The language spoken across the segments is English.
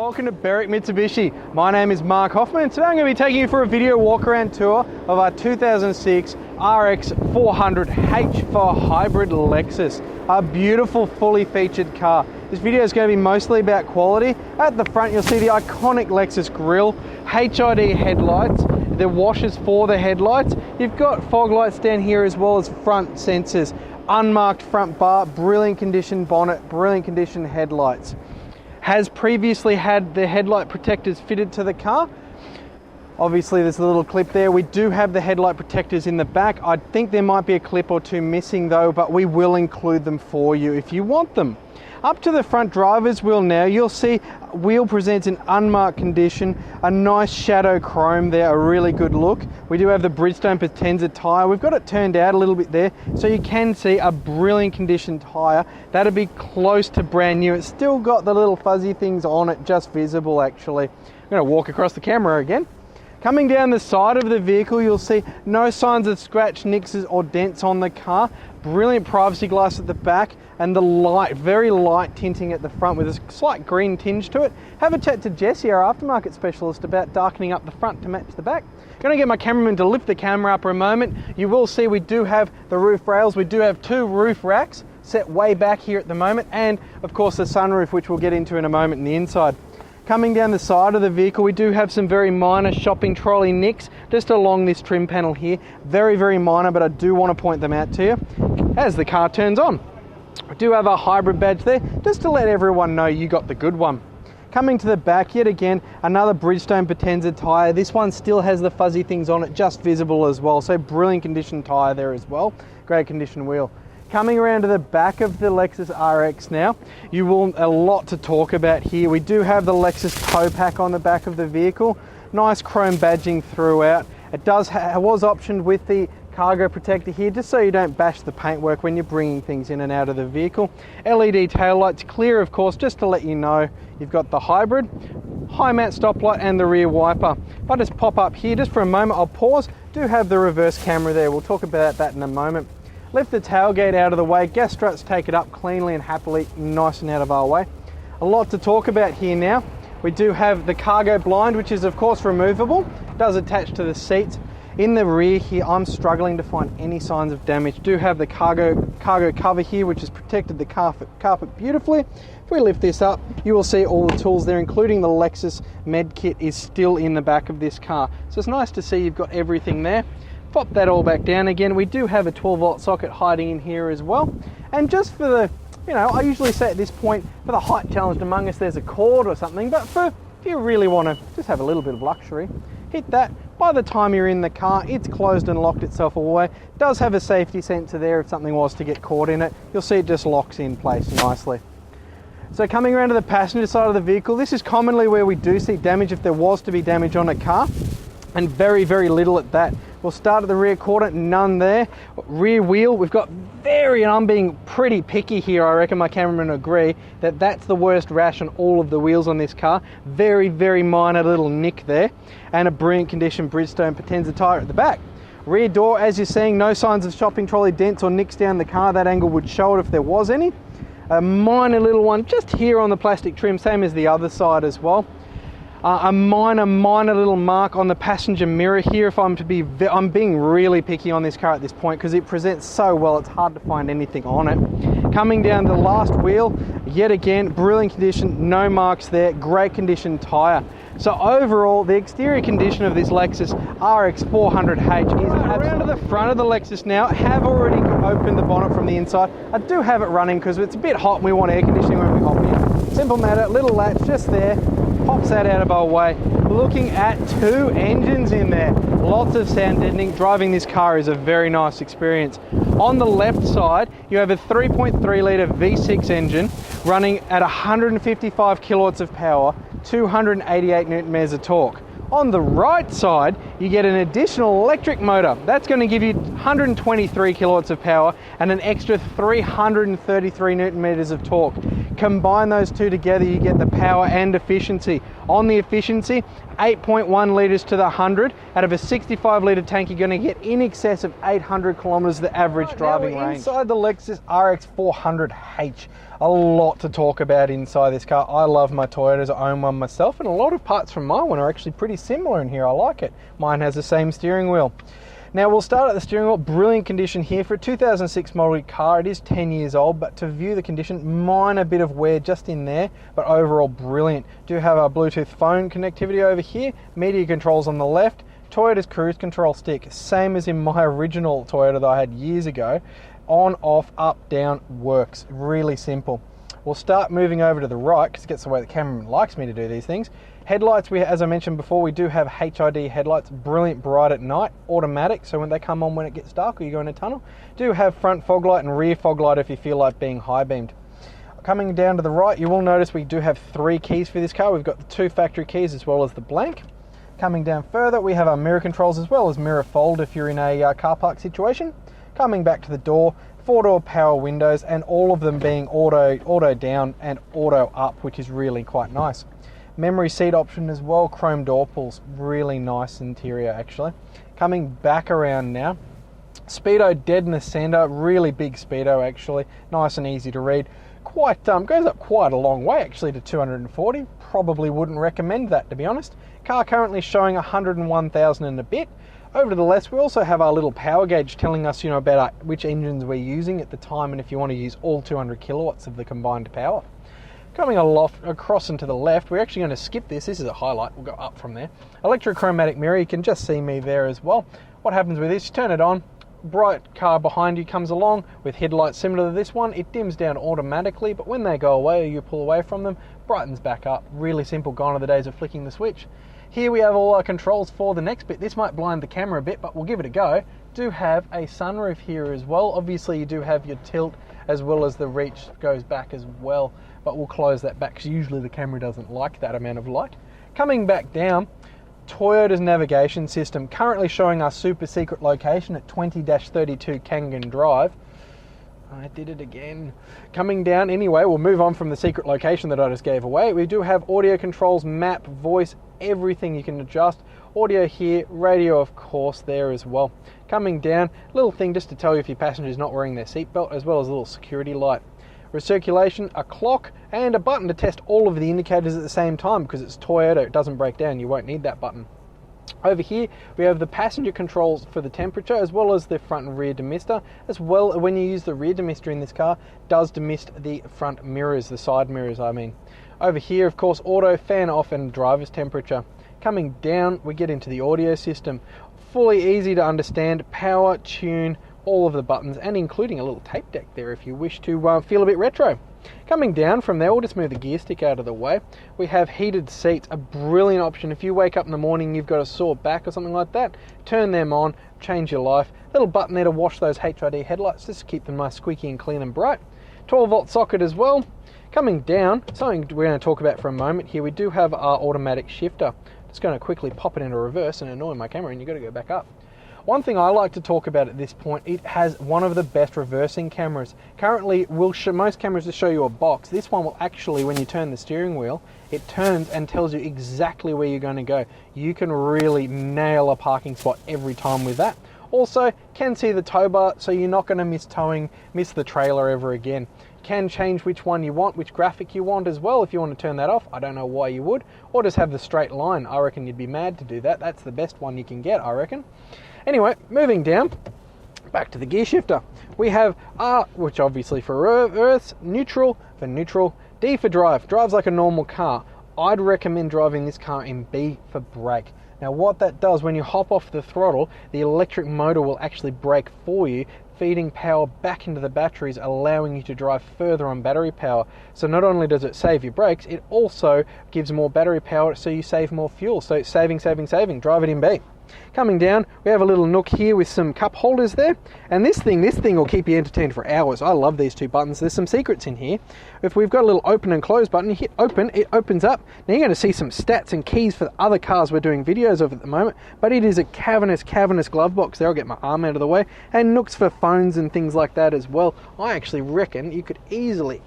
welcome to Berwick Mitsubishi. My name is Mark Hoffman and today I'm going to be taking you for a video walk around tour of our 2006 RX 400h for hybrid Lexus. A beautiful fully featured car. This video is going to be mostly about quality. At the front you'll see the iconic Lexus grille, HID headlights, the washers for the headlights. You've got fog lights down here as well as front sensors, unmarked front bar, brilliant condition bonnet, brilliant condition headlights. Has previously had the headlight protectors fitted to the car. Obviously there's a little clip there. We do have the headlight protectors in the back. I think there might be a clip or two missing though, but we will include them for you if you want them. Up to the front driver's wheel now, you'll see wheel presents in unmarked condition, a nice shadow chrome there, a really good look. We do have the Bridgestone Potenza tyre. We've got it turned out a little bit there, so you can see a brilliant condition tyre. That'll be close to brand new. It's still got the little fuzzy things on it, just visible actually. I'm going to walk across the camera again. Coming down the side of the vehicle, you'll see no signs of scratch, nicks or dents on the car. Brilliant privacy glass at the back and the light, very light tinting at the front with a slight green tinge to it. Have a chat to Jesse, our aftermarket specialist, about darkening up the front to match the back. I'm going to get my cameraman to lift the camera up for a moment. You will see we do have the roof rails. We do have two roof racks set way back here at the moment, and of course the sunroof, which we'll get into in a moment in the inside. Coming down the side of the vehicle, we do have some very minor shopping trolley nicks just along this trim panel here. Very, very minor, but I do want to point them out to you as the car turns on. We do have a hybrid badge there, just to let everyone know you got the good one. Coming to the back, yet again, another Bridgestone Potenza tyre. This one still has the fuzzy things on it, just visible as well. So brilliant condition tyre there as well. Great condition wheel. Coming around to the back of the Lexus RX now, you will a lot to talk about here. We do have the Lexus tow pack on the back of the vehicle. Nice chrome badging throughout. It was optioned with the cargo protector here, just so you don't bash the paintwork when you're bringing things in and out of the vehicle. LED taillights clear, of course, just to let you know you've got the hybrid, high mount stoplight and the rear wiper. If I just pop up here just for a moment, I'll pause. Do have the reverse camera there. We'll talk about that in a moment. Lift the tailgate out of the way, gas struts take it up cleanly and happily, nice and out of our way. A lot to talk about here now. We do have the cargo blind, which is of course removable. It does attach to the seats. In the rear here, I'm struggling to find any signs of damage. Do have the cargo cover here, which has protected the carpet beautifully. If we lift this up, you will see all the tools there, including the Lexus med kit is still in the back of this car. So it's nice to see you've got everything there. Pop that all back down again. We do have a 12-volt socket hiding in here as well. And just for the, I usually say at this point, for the height challenged among us, there's a cord or something, but if you really want to just have a little bit of luxury, hit that. By the time you're in the car, it's closed and locked itself away. It does have a safety sensor there if something was to get caught in it. You'll see it just locks in place nicely. So coming around to the passenger side of the vehicle, this is commonly where we do see damage if there was to be damage on a car, and very, very little at that. We'll start at the rear quarter, none there. Rear wheel, we've got and I'm being pretty picky here, I reckon my cameraman will agree, that that's the worst rash on all of the wheels on this car. Very, very minor little nick there. And a brilliant condition Bridgestone Potenza tyre at the back. Rear door, as you're seeing, no signs of shopping trolley dents or nicks down the car. That angle would show it if there was any. A minor little one just here on the plastic trim, same as the other side as well. A minor little mark on the passenger mirror here. If I'm being really picky on this car at this point because it presents so well, it's hard to find anything on it. Coming down the last wheel, yet again, brilliant condition, no marks there, great condition tyre. So overall, the exterior condition of this Lexus RX 400h is around to the front of the Lexus now. Have already opened the bonnet from the inside. I do have it running because it's a bit hot and we want air conditioning when we hop in. Simple matter, little latch just there. Pops that out of our way. Looking at two engines in there. Lots of sound deadening. Driving this car is a very nice experience. On the left side, you have a 3.3 litre V6 engine running at 155 kilowatts of power, 288 newton meters of torque. On the right side, you get an additional electric motor. That's going to give you 123 kilowatts of power and an extra 333 newton meters of torque, Combine those two together, you get the power and efficiency. On the efficiency, 8.1 litres to the 100. Out of a 65 litre tank, you're going to get in excess of 800 kilometres the average driving range. Inside the Lexus RX 400h. A lot to talk about inside this car. I love my Toyotas, I own one myself, and a lot of parts from my one are actually pretty similar in here. I like it. Mine has the same steering wheel. Now we'll start at the steering wheel. Brilliant condition here for a 2006 model car. It is 10 years old, but to view the condition, minor bit of wear just in there, but overall brilliant. Do have our Bluetooth phone connectivity over here, media controls on the left, Toyota's cruise control stick, same as in my original Toyota that I had years ago. On, off, up, down, works. Really simple. We'll start moving over to the right because it gets the way the cameraman likes me to do these things. Headlights, as I mentioned before, we do have HID headlights, brilliant bright at night, automatic, so when they come on when it gets dark or you go in a tunnel. Do have front fog light and rear fog light if you feel like being high beamed. Coming down to the right, you will notice we do have 3 keys for this car. We've got the 2 factory keys as well as the blank. Coming down further, we have our mirror controls as well as mirror fold if you're in a car park situation. Coming back to the door, 4-door power windows, and all of them being auto down and auto up, which is really quite nice. Memory seat option as well, chrome door pulls, really nice interior actually. Coming back around now, speedo dead in the center, really big speedo actually, nice and easy to read. Quite goes up quite a long way actually to 240. Probably wouldn't recommend that, to be honest. Car currently showing 101,000 and a bit. Over to the left, we also have our little power gauge telling us, about which engines we're using at the time and if you want to use all 200 kilowatts of the combined power. Coming across and to the left, we're actually going to skip this. This is a highlight. We'll go up from there. Electrochromatic mirror. You can just see me there as well. What happens with this? You turn it on. Bright car behind you comes along with headlights similar to this one. It dims down automatically, but when they go away or you pull away from them, brightens back up. Really simple. Gone are the days of flicking the switch. Here we have all our controls for the next bit. This might blind the camera a bit, but we'll give it a go. Do have a sunroof here as well. Obviously, you do have your tilt as well as the reach goes back as well, but we'll close that back because usually the camera doesn't like that amount of light. Coming back down, Toyota's navigation system currently showing our super secret location at 20-32 Kangan Drive. I did it again. Coming down anyway, we'll move on from the secret location that I just gave away. We do have audio controls, map, voice, everything you can adjust. Audio here, radio of course there as well. Coming down, little thing just to tell you if your passenger's not wearing their seatbelt, as well as a little security light. Recirculation, a clock, and a button to test all of the indicators at the same time because it's Toyota, it doesn't break down, you won't need that button. Over here we have the passenger controls for the temperature as well as the front and rear demister. As well, when you use the rear demister in this car, does demist the front mirrors, the side mirrors I mean. Over here of course auto, fan off, and driver's temperature. Coming down we get into the audio system. Fully easy to understand, power, tune, all of the buttons, and including a little tape deck there if you wish to feel a bit retro. Coming down from there, we'll just move the gear stick out of the way. We have heated seats, a brilliant option. If you wake up in the morning, you've got a sore back or something like that, turn them on, change your life. Little button there to wash those HID headlights, just to keep them nice, squeaky and clean and bright. 12-volt socket as well. Coming down, something we're going to talk about for a moment here, we do have our automatic shifter. Just going to quickly pop it into reverse and annoy my camera, and you've got to go back up. One thing I like to talk about at this point, it has one of the best reversing cameras. Currently, most cameras just show you a box. This one will actually, when you turn the steering wheel, it turns and tells you exactly where you're going to go. You can really nail a parking spot every time with that. Also, can see the tow bar, so you're not going to miss the trailer ever again. Can change which one you want, which graphic you want as well if you want to turn that off. I don't know why you would. Or just have the straight line. I reckon you'd be mad to do that. That's the best one you can get, I reckon. Anyway, moving down, back to the gear shifter. We have R, which obviously for reverse, neutral for neutral, D for drive. Drives like a normal car. I'd recommend driving this car in B for brake. Now what that does, when you hop off the throttle, the electric motor will actually brake for you, feeding power back into the batteries, allowing you to drive further on battery power. So not only does it save your brakes, it also gives more battery power, so you save more fuel. So it's saving. Drive it in B. Coming down, we have a little nook here with some cup holders there, and this thing will keep you entertained for hours. I love these two buttons. There's some secrets in here. If we've got a little open and close button, you hit open, it opens up. Now you're going to see some stats and keys for the other cars we're doing videos of at the moment, but it is a cavernous glove box there. I'll get my arm out of the way, and nooks for phones and things like that as well. I actually reckon you could easily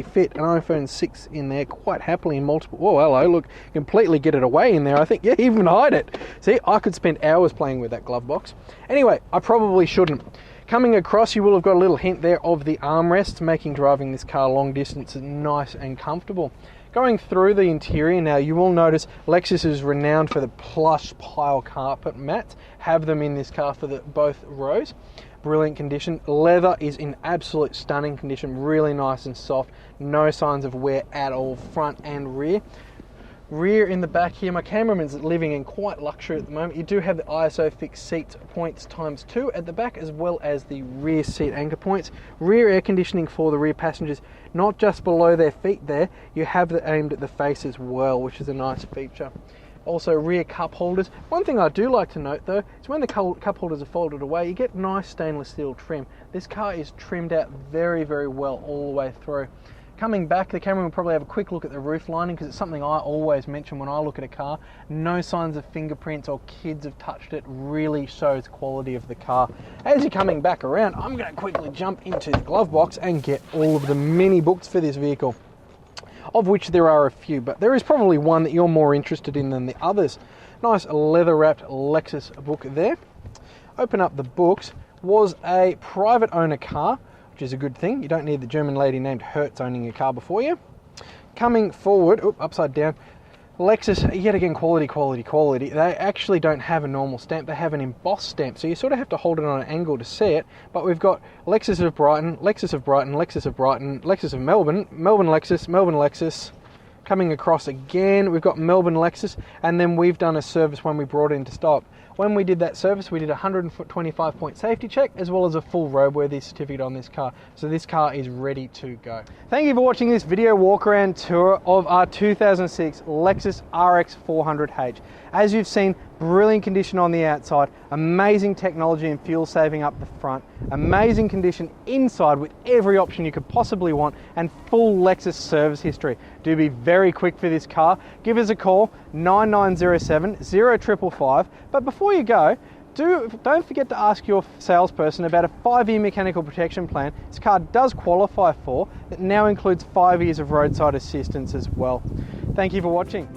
fit an iPhone 6 in there quite happily in multiple. Oh, hello, look, completely get it away in there. I think, yeah, even hide it. See, I could spend hours playing with that glove box. Anyway, I probably shouldn't. Coming across, you will have got a little hint there of the armrest, making driving this car long distance nice and comfortable. Going through the interior now, you will notice Lexus is renowned for the plush pile carpet mats. Have them in this car for both rows. Brilliant condition. Leather is in absolute stunning condition, really nice and soft. No signs of wear at all, front and rear. Rear in the back here, my cameraman's living in quite luxury at the moment. You do have the ISO fixed seat points ×2 at the back, as well as the rear seat anchor points. Rear air conditioning for the rear passengers, not just below their feet there, you have it aimed at the face as well, which is a nice feature. Also rear cup holders. One thing I do like to note though, is when the cup holders are folded away, you get nice stainless steel trim. This car is trimmed out very, very well all the way through. Coming back, the camera will probably have a quick look at the roof lining, because it's something I always mention when I look at a car. No signs of fingerprints or kids have touched it. Really shows quality of the car. As you're coming back around, I'm going to quickly jump into the glove box and get all of the mini books for this vehicle, of which there are a few, but there is probably one that you're more interested in than the others. Nice leather wrapped Lexus book there. Open up the books. Was a private owner car, which is a good thing. You don't need the German lady named Hertz owning a car before you. Coming forward, upside down, Lexus, yet again, quality. They actually don't have a normal stamp, they have an embossed stamp, so you sort of have to hold it on an angle to see it. But we've got Lexus of Brighton, Lexus of Brighton, Lexus of Brighton, Lexus of Melbourne, Melbourne Lexus. Coming across again, we've got Melbourne Lexus, and then we've done a service when we brought it into stock. When we did that service, we did a 125-point safety check, as well as a full roadworthy certificate on this car. So this car is ready to go. Thank you for watching this video walk around tour of our 2006 Lexus RX 400h. As you've seen, brilliant condition on the outside, amazing technology and fuel saving up the front, amazing condition inside with every option you could possibly want, and full Lexus service history. Do be very quick for this car. Give us a call, 9907 0555. But before you go, don't forget to ask your salesperson about a 5-year mechanical protection plan this car does qualify for, that now includes 5 years of roadside assistance as well. Thank you for watching.